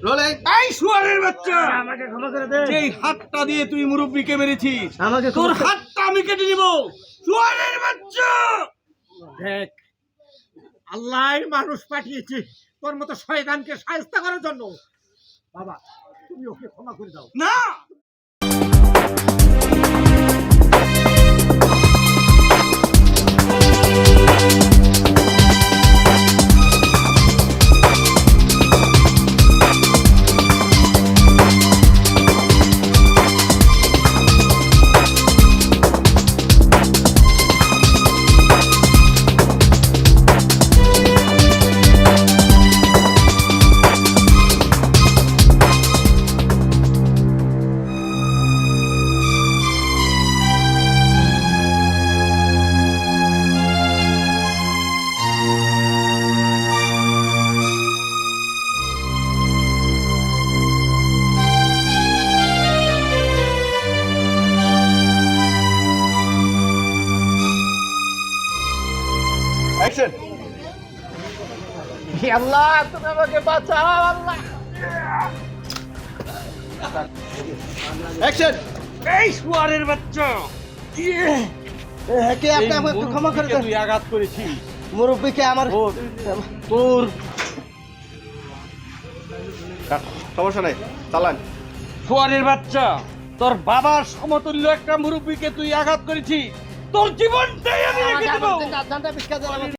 Rolling. এই শুয়ারের বাচ্চা, আমাকে ক্ষমা করে দে। যেই হাতটা দিয়ে তুই মুরব্বিকে মেরেছিস, আমাকে তোর হাতটা আমি কেটে নিব। শুয়ারের বাচ্চা, দেখ আল্লাহ মানুষ পাঠিয়েছে তোর মতো শয়তানকে শায়েস্তা করার জন্য। বাবা তুমি ওকে ক্ষমা করে দাও। না, অ্যাকশন। আল্লাহ তুমি আমাকে বাঁচাও আল্লাহ। অ্যাকশন। এই শুয়ারের বাচ্চা, কে আপনি আমাকে একটু ক্ষমা করে দেন। তুই আঘাত করেছিস মুরব্বিকে, আমার তোর সমস্যা নাই, চালান। শুয়ারের বাচ্চা, তোর বাবার সমতুল্য একটা মুরব্বিকে তুই আঘাত করেছিস, তোর জীবনটাই আমি রেখে দেব।